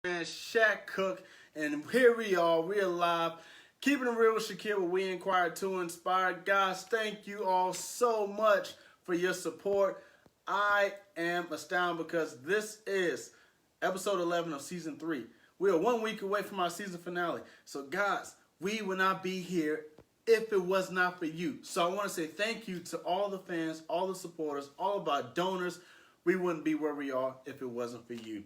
man, Shaq Cook, and here we are. We're live. Keeping it real with Shaquille, where we inquire to inspire. Guys, thank you all so much for your support. I am astounded because this is episode 11 of season 3. We are 1 week away from our season finale. So, guys, we would not be here if it was not for you. So I want to say thank you to all the fans, all the supporters, all of our donors. We wouldn't be where we are if it wasn't for you.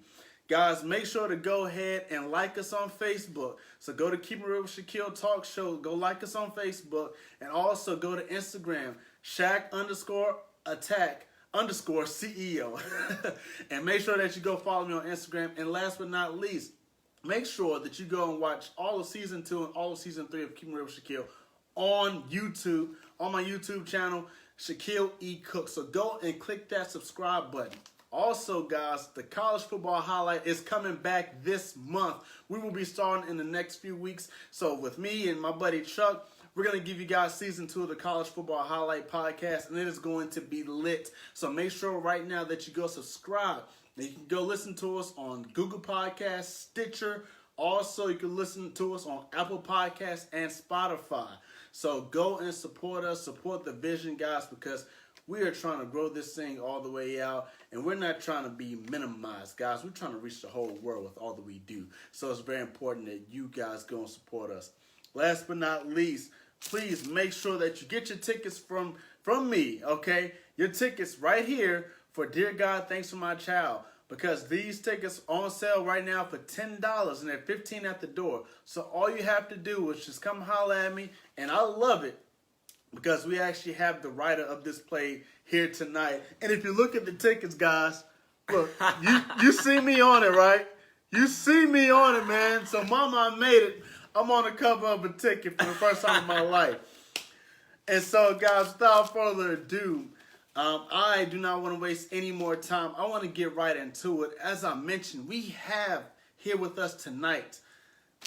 Guys, make sure to go ahead and like us on Facebook. So go to Keepin Real with Shaquille Talk Show. Go like us on Facebook. And also go to Instagram, Shaq_attack_CEO. And make sure that you go follow me on Instagram. And last but not least, make sure that you go and watch all of season 2 and all of season 3 of Keepin Real with Shaquille on YouTube, on my YouTube channel, Shaquille E. Cook. So go and click that subscribe button. Also, guys, the college football highlight is coming back this month. We will be starting in the next few weeks. So with me and my buddy Chuck, we're going to give you guys season 2 of the college football highlight podcast, and it is going to be lit. So make sure right now that you go subscribe. You can go listen to us on Google Podcasts, Stitcher. Also, you can listen to us on Apple Podcasts and Spotify. So go and support us, support the vision, guys, because we are trying to grow this thing all the way out, and we're not trying to be minimized, guys. We're trying to reach the whole world with all that we do. So it's very important that you guys go and support us. Last but not least, please make sure that you get your tickets from me, okay? Your tickets right here for Dear God, Thanks for My Child. Because these tickets are on sale right now for $10 and they're $15 at the door. So all you have to do is just come holler at me, and I love it because we actually have the writer of this play here tonight. And if you look at the tickets, guys, look, you see me on it, right? You see me on it, man. So mama, I made it. I'm on the cover of a ticket for the first time in my life. And so, guys, without further ado, I do not want to waste any more time. I want to get right into it. As I mentioned, we have here with us tonight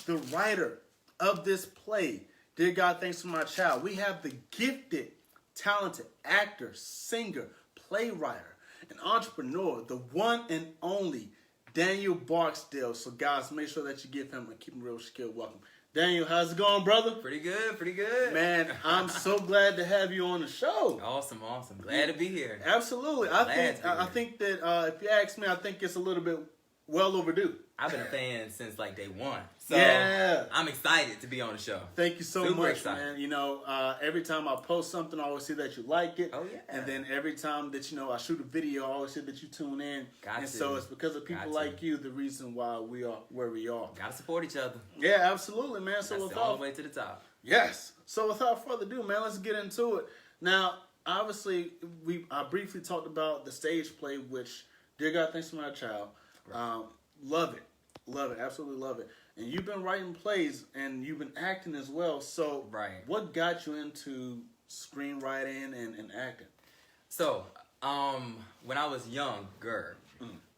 the writer of this play, Dear God, Thanks for My Child. We have the gifted, talented actor, singer, playwright, and entrepreneur, the one and only Daniel Barksdale. So, guys, make sure that you give him a Keep It Real Shaquille welcome. Daniel, how's it going, brother? Pretty good, pretty good. Man, I'm so glad to have you on the show. Awesome. Glad to be here. Absolutely. I think that if you ask me, I think it's a little bit well overdue. I've been a fan since like day one. So yeah. I'm excited to be on the show. Thank you so Super much, excited. man. You know, every time I post something, I always see that you like it. Oh, yeah. And then every time that, I shoot a video, I always see that you tune in. Got to. So it's because of people like you, the reason why we are where we are. Gotta support each other. Yeah, absolutely, man. So That's the only way to the top. Yes. So without further ado, man, let's get into it. Now, obviously, I briefly talked about the stage play, which, Dear God, Thanks for My Child. Right. Love it. Absolutely love it. And you've been writing plays and you've been acting as well. So what got you into screenwriting and acting? So, when I was younger,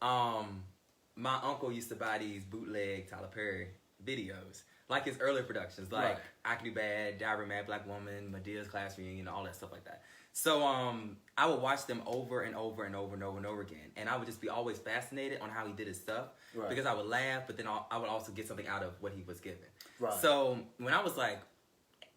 my uncle used to buy these bootleg Tyler Perry videos. Like his earlier productions, like I Can Do Bad, Diary of a Mad Black Woman, Medea's Class Reunion, all that stuff like that. So I would watch them over and over again. And I would just be always fascinated on how he did his stuff. Right. Because I would laugh, but then I would also get something out of what he was given. Right. So when I was like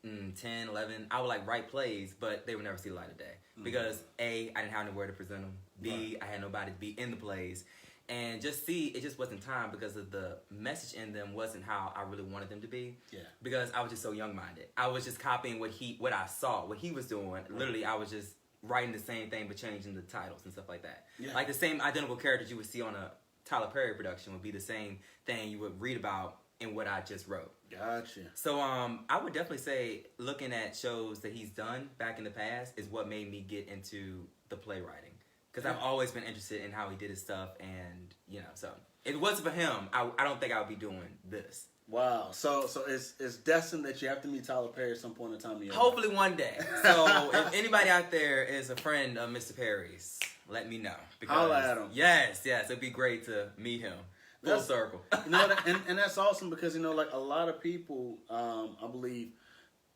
10, 11, I would like write plays, but they would never see the light of day. Because A, I didn't have anywhere to present them. B, I had nobody to be in the plays. And just C, it just wasn't time because of the message in them wasn't how I really wanted them to be. Yeah. Because I was just so young-minded. I was just copying what I saw, what he was doing. Right. Literally, I was just writing the same thing but changing the titles and stuff like that. Yeah. Like the same identical characters you would see on a Tyler Perry production would be the same thing you would read about in what I just wrote. Gotcha. So I would definitely say looking at shows that he's done back in the past is what made me get into the playwriting. Because I've always been interested in how he did his stuff, and so if it wasn't for him, I don't think I would be doing this. Wow, so it's destined that you have to meet Tyler Perry at some point in time. Hopefully one day. So if anybody out there is a friend of Mr. Perry's, let me know. Holla at him. Yes, it'd be great to meet him. Full circle. And that's awesome because like a lot of people, I believe,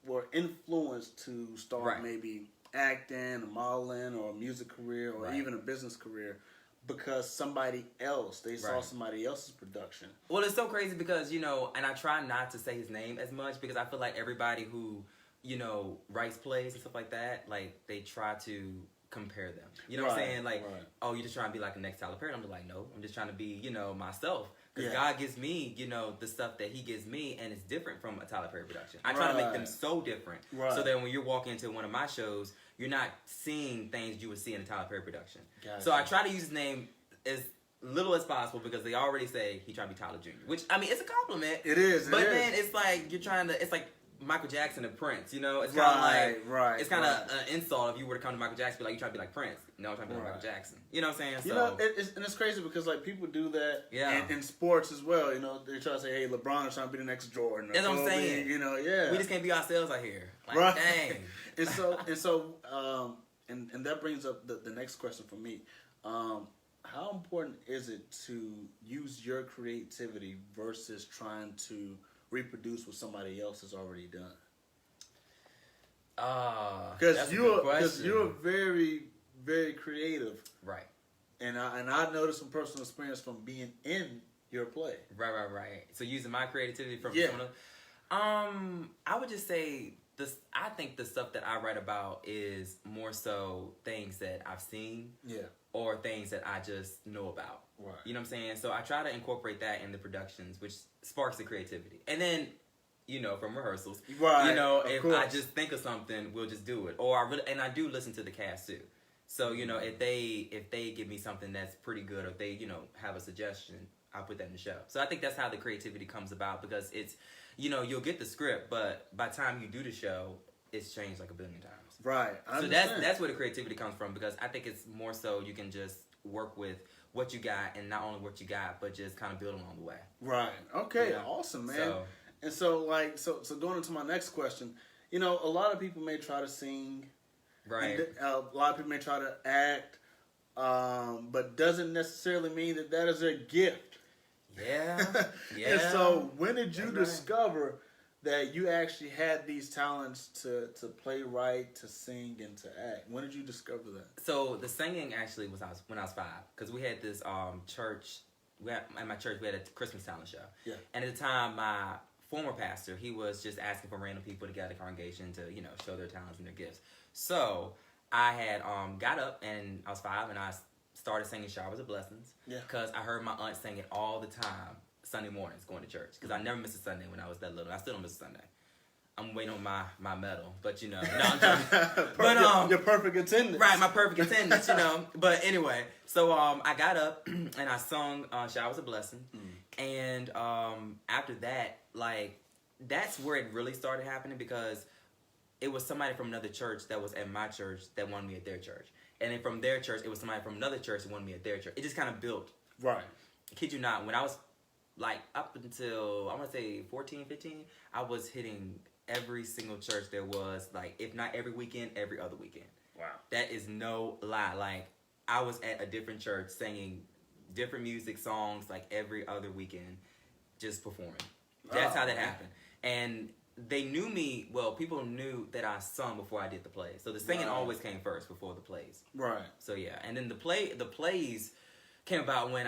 were influenced to start maybe acting, or modeling, or a music career, or even a business career because somebody else, they saw Right. somebody else's production. Well, it's so crazy because, and I try not to say his name as much because I feel like everybody who, writes plays and stuff like that, like, they try to compare them. You know what I'm saying? Like, oh, you're just trying to be like the next Tyler Perry. I'm just like, no, I'm just trying to be, myself. Because God gives me, the stuff that he gives me, and it's different from a Tyler Perry production. I try to make them so different. So that when you're walking into one of my shows, you're not seeing things you would see in a Tyler Perry production. Gotcha. So I try to use his name as little as possible because they already say he trying to be Tyler Jr. Which, I mean, it's a compliment. It is. But then it's like it's like Michael Jackson and Prince, It's kind of like, it's kind of an insult if you were to come to Michael Jackson, be like, you trying to be like Prince. No, I'm trying to be like Michael Jackson. You know what I'm saying? So, it's crazy because, like, people do that in sports as well. They try to say, hey, LeBron is trying to be the next Jordan. That's what I'm saying. We just can't be ourselves out here. Like, dang. And that brings up the next question for me. How important is it to use your creativity versus trying to reproduce what somebody else has already done? Because you're very, very creative, right? And I noticed from personal experience from being in your play. Right. So using my creativity from someone else. I would just say this. I think the stuff that I write about is more so things that I've seen, or things that I just know about. Right. You know what I'm saying? So I try to incorporate that in the productions, which sparks the creativity. And then, from rehearsals, if I just think of something, we'll just do it. Or I do listen to the cast too. So, if they give me something that's pretty good, or if they, have a suggestion, I'll put that in the show. So I think that's how the creativity comes about, because it's, you'll get the script, but by the time you do the show, it's changed like a billion times. Right. So that's where the creativity comes from, because I think it's more so you can just work with what you got, and not only what you got, but just kind of build along the way. Right. Okay. Awesome, man. So going into my next question, a lot of people may try to sing, right? A lot of people may try to act, but doesn't necessarily mean that is their gift. Yeah. And so, when did you discover that you actually had these talents to play right, to sing, and to act? When did you discover that? So the singing actually was when I was 5, because we had this church. At my church, we had a Christmas talent show. Yeah. And at the time, my former pastor, he was just asking for random people to get out of the congregation to show their talents and their gifts. So I had got up, and I was 5, and I started singing "Showers of Blessings" because I heard my aunt sing it all the time Sunday mornings going to church, because I never missed a Sunday when I was that little. I still don't miss a Sunday. I'm waiting on my medal, but no, I'm joking. But your perfect attendance, right? My perfect attendance, But anyway, so I got up and I sung "Showers of Blessing," and after that, like, that's where it really started happening, because it was somebody from another church that was at my church that wanted me at their church, and then from their church, it was somebody from another church that wanted me at their church. It just kind of built. Right. I kid you not, when I was like up until I want to say 14, 15, I was hitting every single church there was, like, if not every weekend, every other weekend. Wow. That is no lie. Like, I was at a different church singing different music, songs, like, every other weekend, just performing. That's how that happened. And they knew me, people knew that I sung before I did the plays. So the singing always came first before the plays. Right. So yeah, and then the plays came about when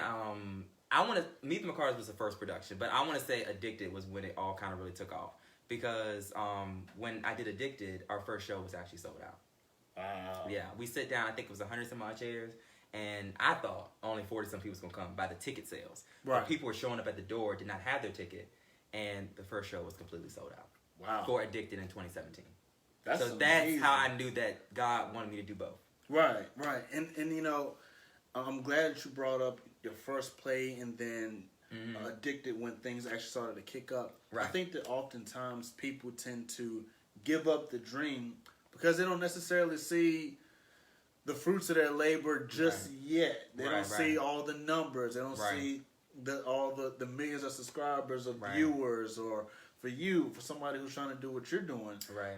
Meet the McCarters was the first production, but I want to say Addicted was when it all kind of really took off, because when I did Addicted, our first show was actually sold out. Wow. Yeah, we sit down, I think it was 100 some odd chairs, and I thought only 40 some people was gonna come by the ticket sales. Right. But people were showing up at the door, did not have their ticket, and the first show was completely sold out. Wow. For Addicted in 2017. That's so that's how I knew that God wanted me to do both. Right. And I'm glad that you brought up your first play and then Addicted, when things actually started to kick up. Right. I think that oftentimes people tend to give up the dream because they don't necessarily see the fruits of their labor just yet. They don't see all the numbers. They don't see all the millions of subscribers or viewers, or for somebody who's trying to do what you're doing. Right.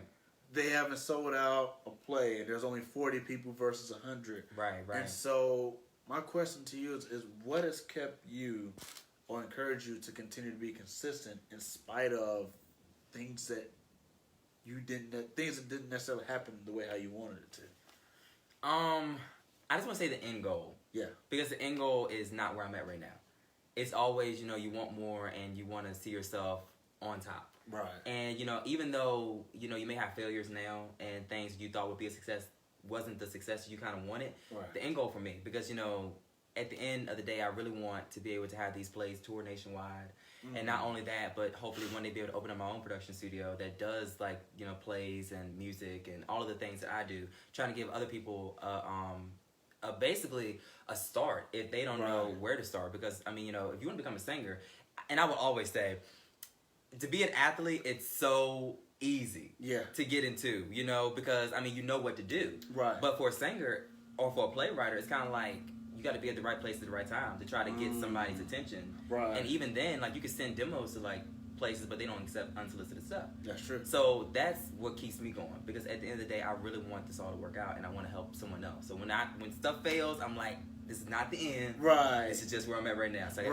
They haven't sold out a play. There's only 40 people versus 100. Right. And so my question to you is what has kept you or encouraged you to continue to be consistent in spite of things that didn't necessarily happen the way how you wanted it to? I just want to say the end goal. Yeah. Because the end goal is not where I'm at right now. It's always, you want more and you want to see yourself on top. Right. And, even though, you may have failures now and things you thought would be a success wasn't the success you kind of wanted, right. The end goal for me, because, at the end of the day, I really want to be able to have these plays tour nationwide. Mm-hmm. And not only that, but hopefully one day be able to open up my own production studio that does, like, plays and music and all of the things that I do, trying to give other people basically a start if they don't know where to start. Because, if you want to become a singer, and I will always say, to be an athlete, it's so easy to get into, because, you know what to do. Right. But for a singer or for a playwright, it's kind of like, you got to be at the right place at the right time to try to get somebody's attention. Right. And even then, like, you can send demos to, like, places, but they don't accept unsolicited stuff. That's true. So that's what keeps me going, because at the end of the day, I really want this all to work out, and I want to help someone else. So when stuff fails, I'm like, this is not the end. Right. This is just where I'm at right now. So I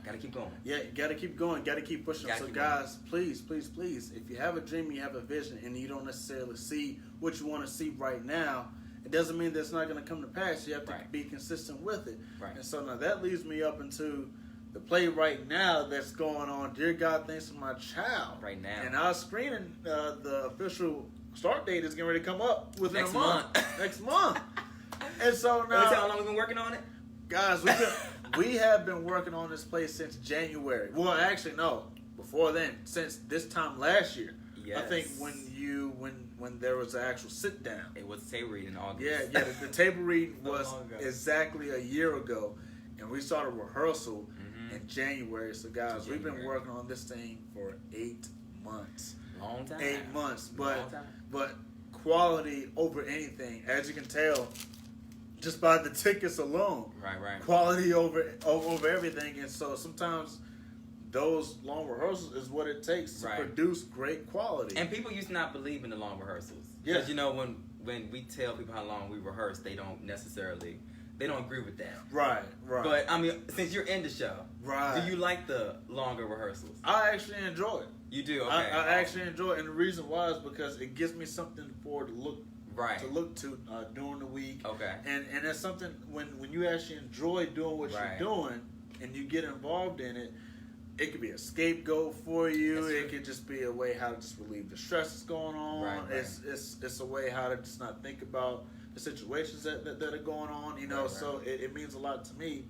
gotta keep going. Yeah, gotta keep going. Gotta keep pushing. So guys, please, if you have a dream, you have a vision, and you don't necessarily see what you want to see right now, it doesn't mean that it's not going to come to pass. You have to be consistent with it. Right. And so now that leads me up into the play right now that's going on, Dear God, Thanks for My Child. Right now. And our screening, the official start date is getting ready to come up within a month. Next month. And so now... Can you tell how long we've been working on it? Guys, we have been working on this play since January. Well, actually, no. Before then, since this time last year. Yes. I think when there was an actual sit down. It was table reading in August. Yeah. The table reading was exactly a year ago, and we started rehearsal in January. So guys, we've been working on this thing for 8 months. Long time. 8 months, but quality over anything, as you can tell, just by the tickets alone. Right. Quality over everything, and so sometimes those long rehearsals is what it takes to produce great quality. And people used to not believe in the long rehearsals. Because, when we tell people how long we rehearse, they don't agree with that. Right. But, since you're in the show, do you like the longer rehearsals? I actually enjoy it. You do? Okay. I actually enjoy it, and the reason why is because it gives me something forward to look to during the week. Okay. And it's something, when you actually enjoy doing what you're doing, and you get involved in it, it could be a scapegoat for you. It could just be a way how to just relieve the stress that's going on. Right. It's a way how to just not think about the situations that are going on. So it means a lot to me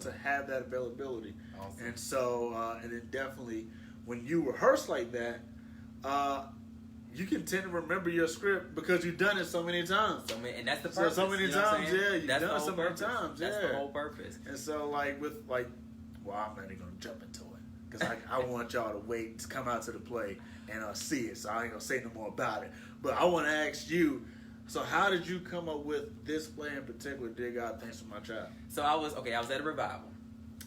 to have that availability. Awesome. And so and then definitely when you rehearse like that, you can tend to remember your script because you've done it so many times. And that's the purpose. So many times, you've done it so many times. That's the whole purpose. And so I'm not even gonna jump into it. Because I want y'all to wait to come out to the play and see it. So I ain't going to say no more about it. But I want to ask you, so how did you come up with this play in particular, Dear God, Thanks for My Child? So I was at a revival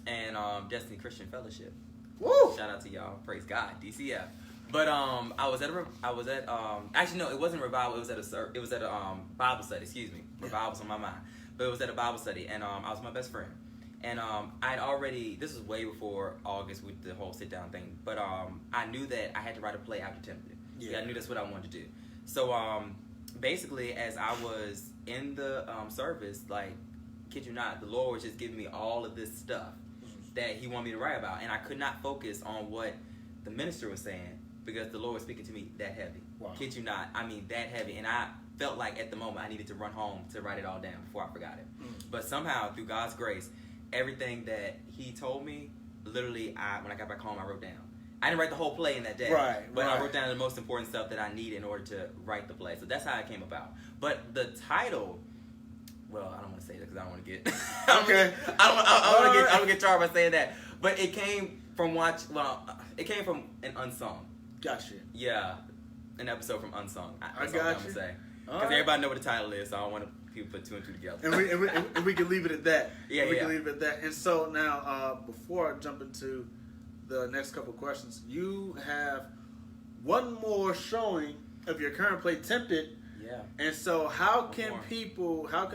and Destiny Christian Fellowship. Woo! Shout out to y'all. Praise God. DCF. But actually no, it wasn't a revival. It was at a Bible study. Excuse me. Revival's on my mind. But it was at a Bible study, and I was with my best friend. And I'd already, this was way before August with the whole sit-down thing, but I knew that I had to write a play after Tempted. Yeah. I knew that's what I wanted to do. So basically, as I was in the service, like, kid you not, the Lord was just giving me all of this stuff that He wanted me to write about. And I could not focus on what the minister was saying because the Lord was speaking to me that heavy. Wow. Kid you not, that heavy. And I felt like at the moment I needed to run home to write it all down before I forgot it. But somehow, through God's grace, everything that He told me, literally, when I got back home, I wrote down. I didn't write the whole play in that day. But I wrote down the most important stuff that I need in order to write the play. So that's how it came about. But the title, well, I don't want to say that because I don't want to get... I don't want to get charged by saying that. But it came from it came from an Unsung. Gotcha. Yeah, an episode from Unsung. I got you. I'm going to say. Because everybody know what the title is, so I don't want people put two and two together. And we can leave it at that. We can leave it at that. And so now, before I jump into the next couple of questions, you have one more showing of your current play, Tempted. Yeah. And so how can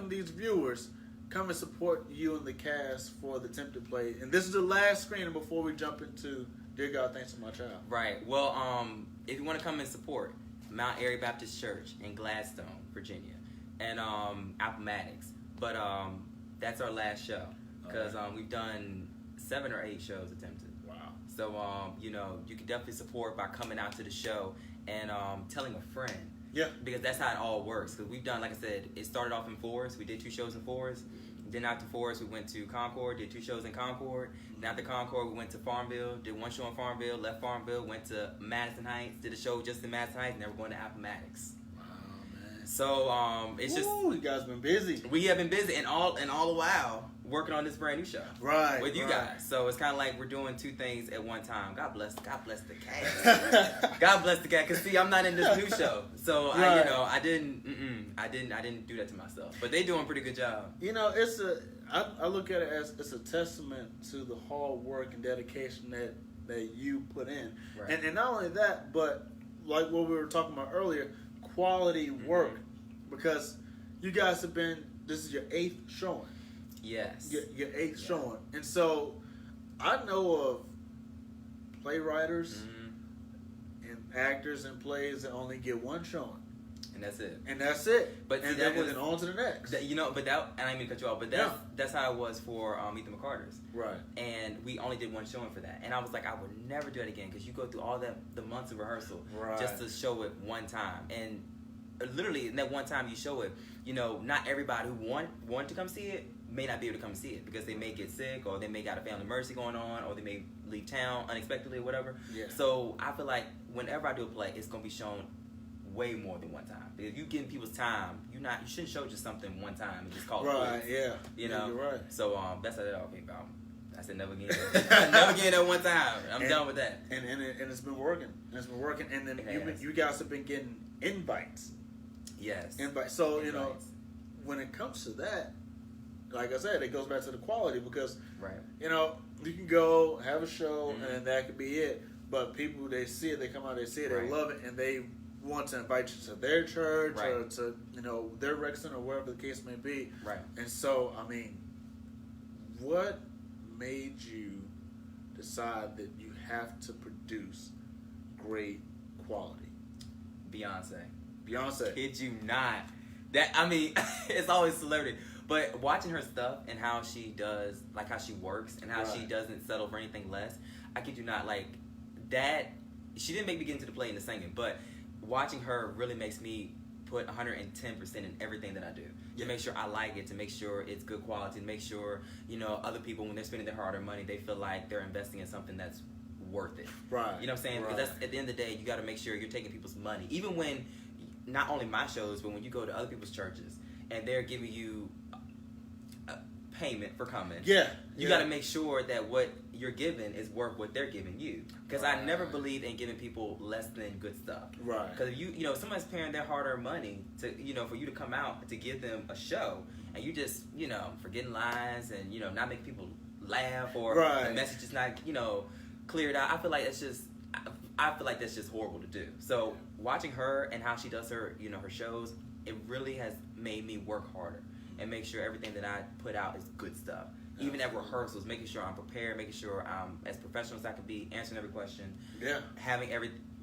these viewers come and support you and the cast for the Tempted play? And this is the last screening before we jump into Dear God, Thanks for My Child. Right. Well, if you want to come and support Mount Airy Baptist Church in Gladstone, Virginia, and Appomattox. But That's our last show because we've done 7 or 8 shows attempted. Wow. So you know, you can definitely support by coming out to the show and telling a friend. Yeah. Because that's how it all works. Because we've done, like I said, it started off in Forest. We did 2 shows in Forest. Then after Forest, we went to Concord, did 2 shows in Concord. And after Concord, we went to Farmville, did 1 show in Farmville, left Farmville, went to Madison Heights, did a show just in Madison Heights, and then we're going to Appomattox. Wow, man. So it's just you guys been busy. we have been busy, and all the while working on this brand new show, Right, with you right. guys. So it's kind of like we're doing 2 things at one time. God bless the cast. God bless the cast. Cause see, I'm not in this new show, so Right. I didn't do that to myself. But they doing a pretty good job. You know, I look at it as it's a testament to the hard work and dedication that you put in, Right. and not only that, but like what we were talking about earlier, quality work, because you guys have been. This is your 8th showing. Yes. Your 8th showing, and so I know of playwriters and actors and plays that only get 1 showing. And that's it. And that's it. But see, and that then was- on to the next. And I didn't mean to cut you off, but that's how it was for Ethan McCarter's. Right. And we only did 1 showing for that. And I was like, I would never do it again because you go through all the months of rehearsal Right. just to show it 1 time. And literally, in that 1 time you show it, you know, not everybody who want to come see it may not be able to come see it because they may get sick or they may got a family emergency going on or they may leave town unexpectedly or whatever. Yeah. So I feel like whenever I do a play, it's going to be shown way more than 1 time. Because if you getting people's time, you shouldn't show just something 1 time and just call it Right, quits. yeah. You know? You're right. So that's how that all came about. I said never again. Never again at 1 time. I'm done with that. And it's been working. And then It has. you guys have been getting invites. Yes. So, you know, Invites. when it comes to that, like I said, it goes back to the quality because, Right. you know, you can go have a show Mhm. and that could be it. But people, they see it, they come out, they see it, Right. they love it, and they want to invite you to their church or Right. to, you know, their rec center or wherever the case may be. Right. And so, I mean, what made you decide that you have to produce great quality? Beyonce. Beyonce. Kid you not. That I mean, it's always celebrity. But watching her stuff and how she does, like how she works and how she Right. doesn't settle for anything less, I kid you not, like that. She didn't make me get into the play and the singing, but watching her really makes me put 110% in everything that I do. Yeah. To make sure I like it, to make sure it's good quality, to make sure, you know, other people, when they're spending their hard-earned money, they feel like they're investing in something that's worth it. Right. You know what I'm saying? Right. Because that's, at the end of the day, you got to make sure you're taking people's money. Even when, not only my shows, but when you go to other people's churches and they're giving you a payment for coming. Yeah. You got to make sure that what you're giving is worth what they're giving you. Because I never believe in giving people less than good stuff. Right. Because if you know, somebody's paying their hard-earned money to, you know, for you to come out to give them a show, and you just, you know, forgetting lines and, you know, not making people laugh or Right. the message is not, you know, cleared out. I feel like that's just, I feel like that's just horrible to do. So watching her and how she does her, you know, her shows, it really has made me work harder and make sure everything that I put out is good stuff. Even at rehearsals, making sure I'm prepared, making sure I'm as professional as I can be, answering every question, Yeah. having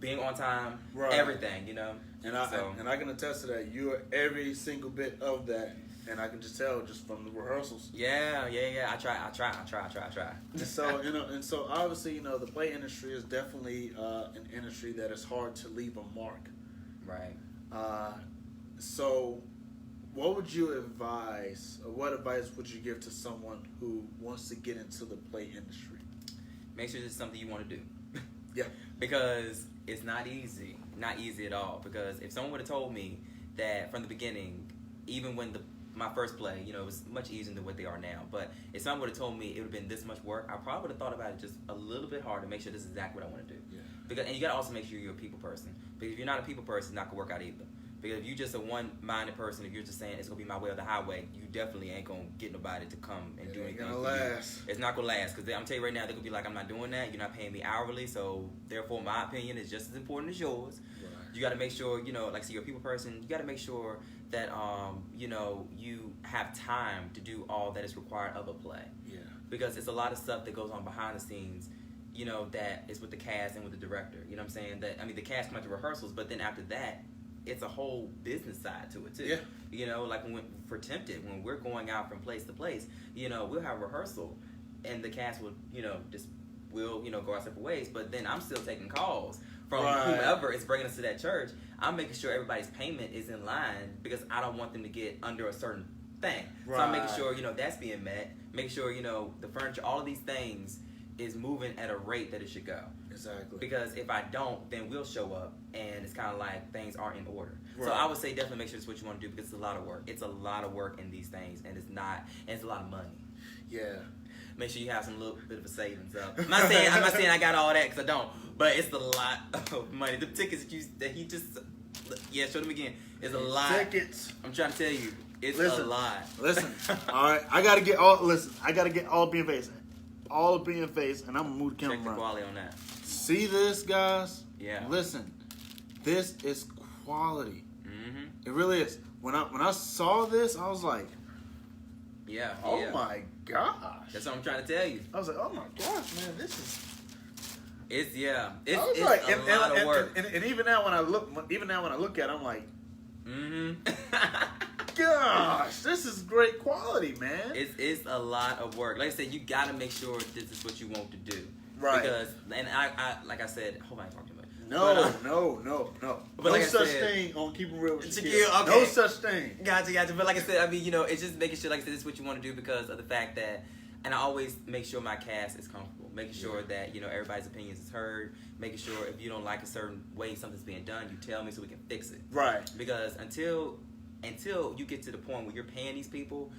being on time, Right. everything, you know. And I can attest to that. You are every single bit of that, and I can just tell just from the rehearsals. Yeah. I try. And so so obviously, you know, the play industry is definitely an industry that is hard to leave a mark. Right. So, what would you advise, or what advice would you give to someone who wants to get into the play industry? Make sure it's something you want to do. Yeah. Because it's not easy at all. Because if someone would have told me that from the beginning, even when my first play, you know, it was much easier than what they are now. But if someone would have told me it would have been this much work, I probably would have thought about it just a little bit harder to make sure this is exactly what I want to do. Yeah. And you got to also make sure you're a people person. Because if you're not a people person, it's not going to work out either. Because if you're just a one-minded person, if you're just saying it's going to be my way or the highway, you definitely ain't going to get nobody to come and do anything. It's gonna last. It's not going to last. Because I'm telling you right now, they're going to be like, I'm not doing that. You're not paying me hourly. So, therefore, my opinion is just as important as yours. Right. You got to make sure, you know, like, so you're a people person. You got to make sure that, you know, you have time to do all that is required of a play. Yeah. Because it's a lot of stuff that goes on behind the scenes, you know, that is with the cast and with the director. You know what I'm saying? That, I mean, the cast come out to rehearsals, but then after that, it's a whole business side to it too. Yeah. You know, like for Tempted, when we're going out from place to place, you know, we'll have rehearsal, and the cast will, you know, we'll, you know, go our separate ways. But then I'm still taking calls from whomever is bringing us to that church. I'm making sure everybody's payment is in line because I don't want them to get under a certain thing. So I'm making sure, you know, that's being met. Make sure, you know, the furniture, all of these things is moving at a rate that it should go. Exactly. Because if I don't, then we'll show up and it's kind of like things aren't in order. So I would say definitely make sure it's what you want to do because it's a lot of work. It's a lot of work in these things, and it's a lot of money. Yeah. Make sure you have some little bit of a savings up. I'm not saying I got all that because I don't, but it's a lot of money. The tickets that he just show them again. It's a lot. Tickets. I'm trying to tell you, it's a lot. Listen, all right, I gotta get all being face, all being face, and I'm gonna move the camera Check the around. quality on that. See this, guys? Yeah. Listen, this is quality. Mm-hmm. It really is. When I saw this, I was like, oh my gosh. That's what I'm trying to tell you. I was like, oh my gosh, man, this is. It's It's like, a and, lot of work. And even now when I look at it, I'm like, Mm-hmm. gosh, this is great quality, man. It's a lot of work. Like I said, you got to make sure this is what you want to do. Right. Because, and I like I said, I hope I ain't talking too much. No. But No like I such said, thing on Keepin Real with Shaquille, Shaquille. okay. No such thing. Gotcha. But like I said, I mean, you know, it's just making sure, like I said, this is what you want to do because of the fact that, and I always make sure my cast is comfortable, making sure that, you know, everybody's opinions is heard, making sure if you don't like a certain way something's being done, you tell me so we can fix it. Right. Because until you get to the point where you're paying these people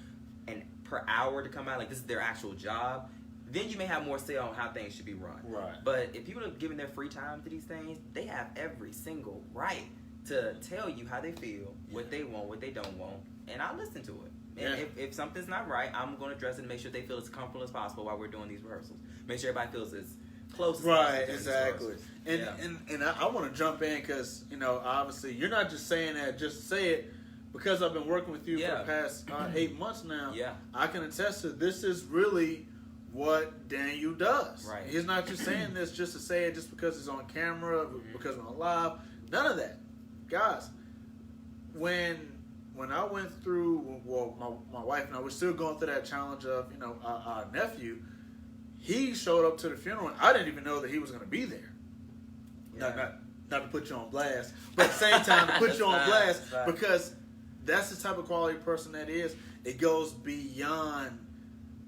and per hour to come out, like this is their actual job, then you may have more say on how things should be run. Right. But if people are giving their free time to these things, they have every single right to tell you how they feel, what they want, what they don't want, and I'll listen to it. And if something's not right, I'm going to address it and make sure they feel as comfortable as possible while we're doing these rehearsals. Make sure everybody feels as close as possible. Right, exactly. And I want to jump in because, you know, obviously you're not just saying that just to say it. Because I've been working with you for the past 8 months now, I can attest to this is really what Daniel does. Right. He's not just saying this just to say it just because it's on camera, because we're on live. None of that. Guys, when I went through, well, my wife and I were still going through that challenge of, you know, our nephew, he showed up to the funeral, and I didn't even know that he was going to be there. Yeah. Not to put you on blast, but at the same time to put you on blast because that's the type of quality person that is. It goes beyond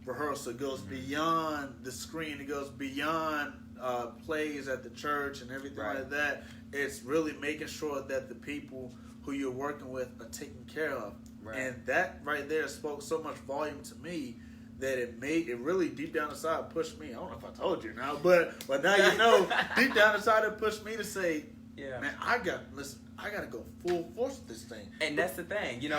rehearsal. It goes beyond the screen. It goes beyond plays at the church and everything like that. It's really making sure that the people who you're working with are taken care of. Right. And that right there spoke so much volume to me that it really deep down inside pushed me. I don't know if I told you now, but now you know, deep down inside it pushed me to say, man, I got to go full force with this thing. And that's the thing, you know,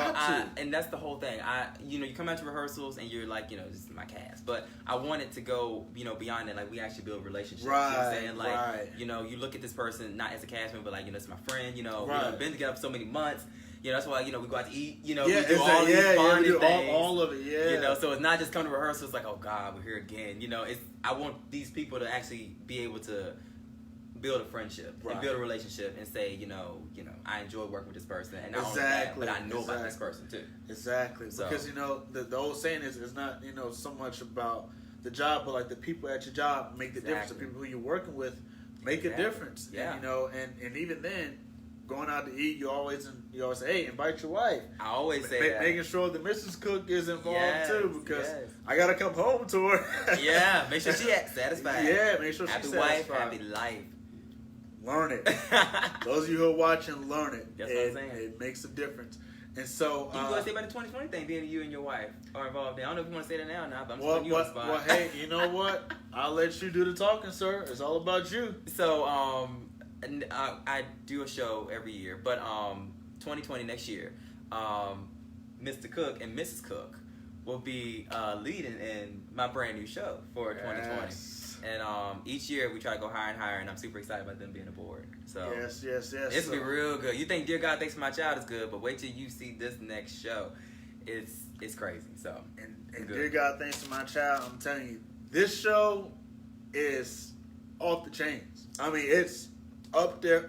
and that's the whole thing. You know, you come out to rehearsals and you're like, you know, this is my cast. But I wanted to go, you know, beyond that. Like, we actually build relationships. Right, you know what I'm saying? Like, you know, you look at this person not as a cast member, but like, you know, it's my friend, you know, we've been together for so many months. You know, that's why, you know, we go out to eat, you know, we do all these bonding things. All of it, You know, so it's not just come to rehearsals like, oh, God, we're here again. You know, I want these people to actually be able to build a friendship and build a relationship and say, you know, I enjoy working with this person, and not only that, but I know about this person too. Exactly, so, because you know the old saying is it's not, you know, so much about the job, but like the people at your job make the difference. The people who you're working with make a difference. Yeah. And, you know, and even then, going out to eat, you always say, hey, invite your wife. I always say that. Making sure the Mrs. Cook is involved too, because I gotta come home to her. Make sure she's satisfied. Make sure she's happy satisfied. Happy wife, happy life. Learn it. Those of you who are watching, learn it. That's what I'm saying. It makes a difference. And so, you want to say about the 2020 thing, being you and your wife are involved in. I don't know if you want to say that now or not, but I'm just putting you on the spot. Well, hey, you know what? I'll let you do the talking, sir. It's all about you. So, I do a show every year, but 2020 next year, Mr. Cook and Mrs. Cook will be leading in my brand new show for 2020. And each year we try to go higher and higher, and I'm super excited about them being aboard. So yes. It's gonna be real good. You think Dear God Thanks for My Child is good, but wait till you see this next show. It's crazy. So and Dear God Thanks for My Child, I'm telling you, this show is off the chains. I mean, it's up there.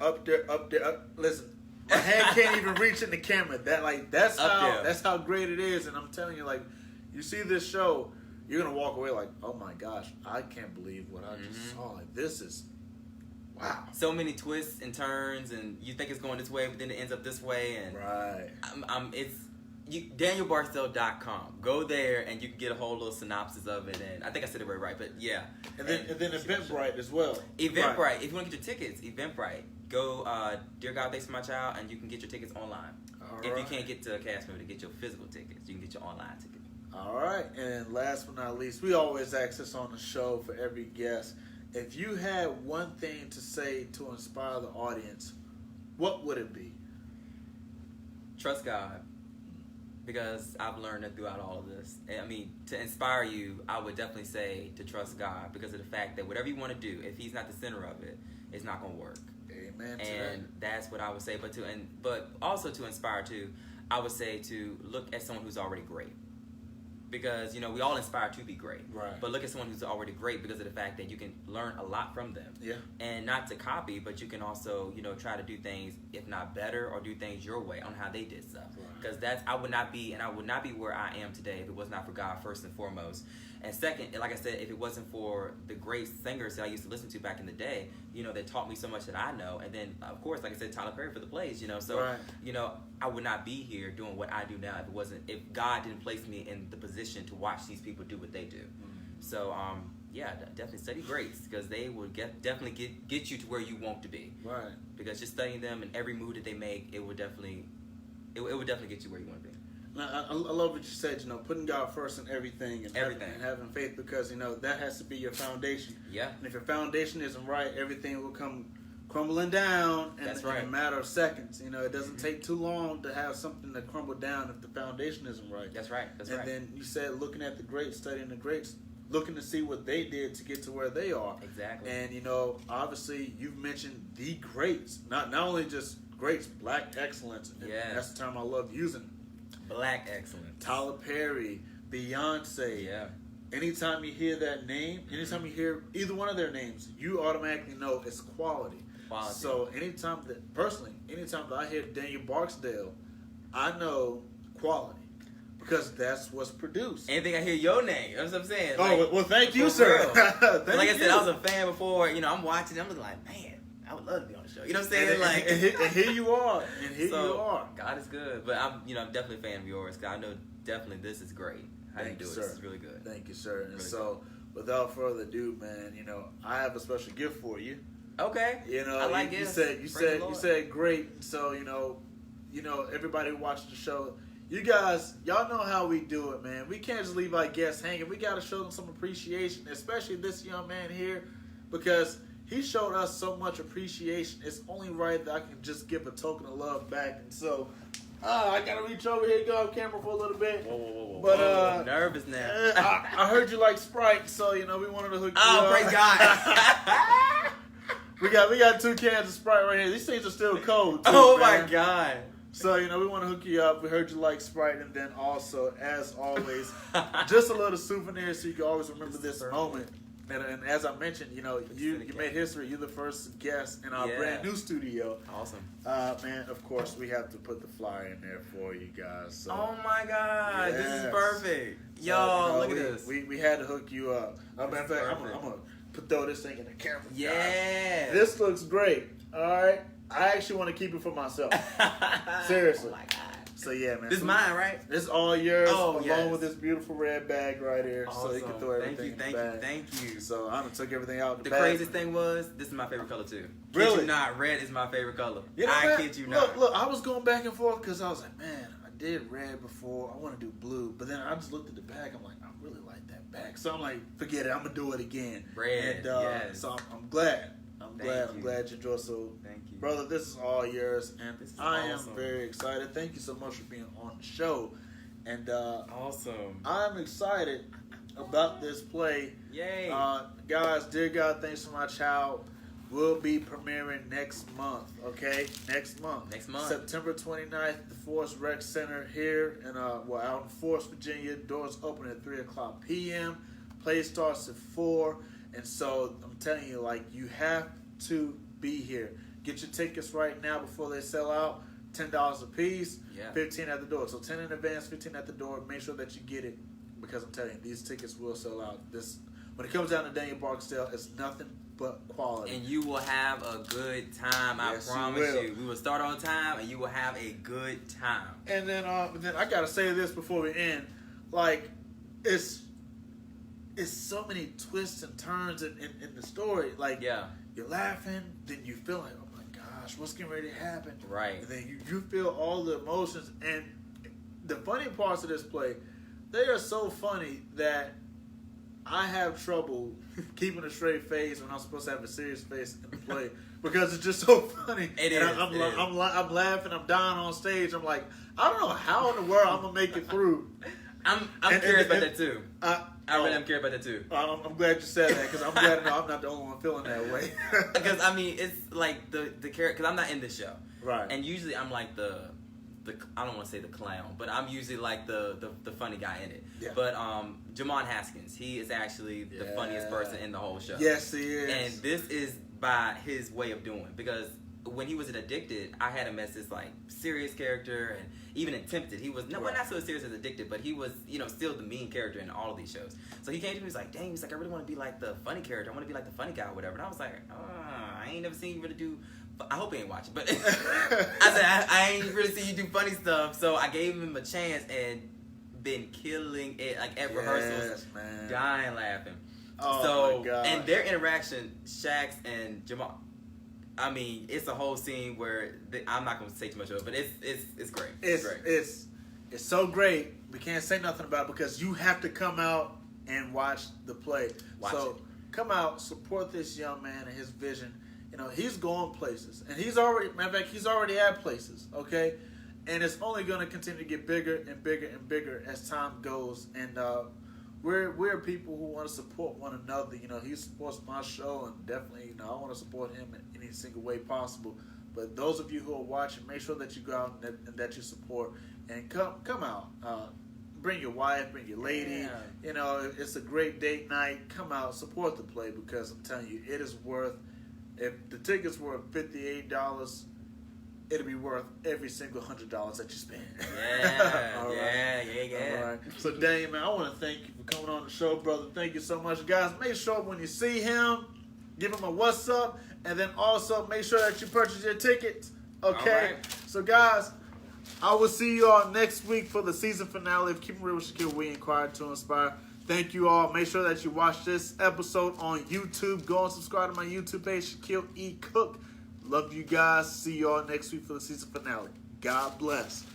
Listen, My hand can't even reach in the camera. That's Up how great it is. And I'm telling you, like, you see this show, you're gonna walk away like, oh my gosh, I can't believe what I just saw. Like, this is wow. So many twists and turns, and you think it's going this way, but then it ends up this way. And right. It's DanielBarksdale.com. Go there and you can get a whole little synopsis of it. And I think I said it right, but yeah. And then Eventbrite as well. Eventbrite. Right. If you want to get your tickets, Eventbrite. Go, Dear God, Thanks for My Child, and you can get your tickets online. If you can't get to a cast member to get your physical tickets, you can get your online ticket. All right. And last but not least, we always ask this on the show for every guest. If you had one thing to say to inspire the audience, what would it be? Trust God. Because I've learned that throughout all of this. I mean, to inspire you, I would definitely say to trust God because of the fact that whatever you want to do, if He's not the center of it, it's not going to work. Amen. And that's what I would say. But also to inspire too, I would say to look at someone who's already great. Because, you know, we all inspire to be great. Right. But look at someone who's already great because of the fact that you can learn a lot from them. Yeah. And not to copy, but you can also, you know, try to do things, if not better, or do things your way on how they did stuff. Because I would not be where I am today if it was not for God first and foremost. And second, like I said, if it wasn't for the great singers that I used to listen to back in the day, you know, that taught me so much that I know. And then, of course, like I said, Tyler Perry for the plays, you know. So, you know, I would not be here doing what I do now if God didn't place me in the position to watch these people do what they do. So, yeah, definitely study greats because they will definitely get you to where you want to be. Right. Because just studying them and every move that they make, it would definitely get you where you want to be. Now, I love what you said, you know, putting God first in everything and having faith because, you know, that has to be your foundation. Yeah. And if your foundation isn't right, everything will come crumbling down in a matter of seconds. You know, it doesn't take too long to have something to crumble down if the foundation isn't right. That's right. And then you said looking at the greats, studying the greats, looking to see what they did to get to where they are. Exactly. And, you know, obviously you've mentioned the greats, not only just greats, black excellence. Yeah. That's the term I love using. Black excellence. Tyler Perry, Beyonce. Yeah. Anytime you hear that name, anytime you hear either one of their names, you automatically know it's quality. So anytime that I hear Daniel Barksdale, I know quality because that's what's produced. Anything I hear your name, that's what I'm saying. Oh, well, thank you, sir. Like I said, I was a fan before. You know, I'm watching it, I'm looking like, man, I would love to be on the show. You know what I'm saying? And here you are. And here you are. God is good. But I'm definitely a fan of yours because I know definitely this is great. How you do it. This is really good. Thank you, sir. And so, without further ado, man, you know, I have a special gift for you. Okay. You know, I like you said great. So, you know, everybody who watches the show, you guys, y'all know how we do it, man. We can't just leave our guests hanging. We got to show them some appreciation, especially this young man here, because he showed us so much appreciation. It's only right that I can just give a token of love back. And so, I gotta reach over here, go off camera for a little bit. Whoa. But nervous now. I heard you like Sprite, so you know we wanted to hook you up. Oh, praise God. we got 2 cans of Sprite right here. These things are still cold. Too, oh man. my God. So, you know, we want to hook you up. We heard you like Sprite, and then also, as always, just a little souvenir so you can always remember this moment. And as I mentioned, you know, you made history. You're the first guest in our brand new studio. Awesome. Man, of course, we have to put the flyer in there for you guys. So. Oh, my God. This is perfect. Yo, so, look at this. We had to hook you up. Matter of fact, I'm going to throw this thing in the camera. Yeah. Guys. This looks great. All right. I actually want to keep it for myself. Seriously. Oh, my God. So yeah, man. This is mine, right? This is all yours, along with this beautiful red bag right here. Awesome. So you can throw everything in the bag. Thank you. So I took everything out the bag. The craziest thing was, this is my favorite color too. Really? Kid you not, red is my favorite color. You know, I kid you not. Look, I was going back and forth because I was like, man, I did red before. I want to do blue. But then I just looked at the bag. I'm like, I really like that bag. So I'm like, forget it. I'm going to do it again. Red, and, yes. So I'm glad. I'm glad you enjoyed. So, thank you, brother. This is all yours, and I am awesome. very excited. Thank you so much for being on the show, and awesome. I'm excited about this play. Yay, guys! Dear God, Thanks for My Child will be premiering next month. Okay, next month, September 29th, the Forest Rec Center here in out in Forest, Virginia. Doors open at 3:00 p.m. Play starts at 4. And so I'm telling you, like, you have to be here. Get your tickets right now before they sell out. $10 a piece, Yeah. 15 at the door. So 10 in advance, 15 at the door. Make sure that you get it because I'm telling you, these tickets will sell out. When it comes down to Daniel Barksdale, it's nothing but quality. And you will have a good time. Yes, I promise you. We will start on time, and you will have a good time. And then I gotta say this before we end, like it's so many twists and turns in the story. Like you're laughing, then you feel like, oh my gosh, what's getting ready to happen? Right. And then you feel all the emotions. And the funny parts of this play, they are so funny that I have trouble keeping a straight face when I'm supposed to have a serious face in the play because it's just so funny. I'm laughing, I'm dying on stage. I'm like, I don't know how in the world I'm gonna make it through. I'm curious about that too. I really am curious about that too. I'm glad you said that because I'm glad to know I'm not the only one feeling that way. Because I mean, it's like the character. Because I'm not in this show, right? And usually I'm like the I don't want to say the clown, but I'm usually like the funny guy in it. Yeah. But Jamon Haskins, he is actually the funniest person in the whole show. Yes, he is. And this is by his way of doing, because when he was in Addicted, I had him as this like serious character, and even in Tempted, he was not so serious as Addicted, but he was still the mean character in all of these shows. So he came to me, he was like, "Dang," he's like, "I really want to be like the funny character. I want to be like the funny guy or whatever." And I was like, "I ain't never seen you really do." I hope he ain't watching, but I said I ain't really seen you do funny stuff. So I gave him a chance and been killing it, like at rehearsals, dying laughing. Oh my God. And their interaction, Shax and Jamal, I mean, it's a whole scene where I'm not going to say too much of it, but it's great. It's great. It's so great. We can't say nothing about it because you have to come out and watch the play. Watch it. Come out, support this young man and his vision. He's going places, and he's already at places, okay? And it's only going to continue to get bigger and bigger and bigger as time goes. And we're people who want to support one another. He supports my show, and definitely, I want to support him in any single way possible. But those of you who are watching, make sure that you go out and that you support, and come out. Bring your wife, bring your lady. Yeah. It's a great date night. Come out, support the play, because I'm telling you, it is worth. If the tickets were $58, it'll be worth every single $100 that you spend. Yeah, All right. Yeah. All right. So, Daniel, man, I want to thank you for coming on the show, brother. Thank you so much, guys. Make sure when you see him, give him a what's up, and then also make sure that you purchase your tickets. Okay. All right. So, guys, I will see you all next week for the season finale of Keepin' Real with Shaquille. We inquire to inspire. Thank you all. Make sure that you watch this episode on YouTube. Go and subscribe to my YouTube page, Shaquille E. Cook. Love you guys. See you all next week for the season finale. God bless.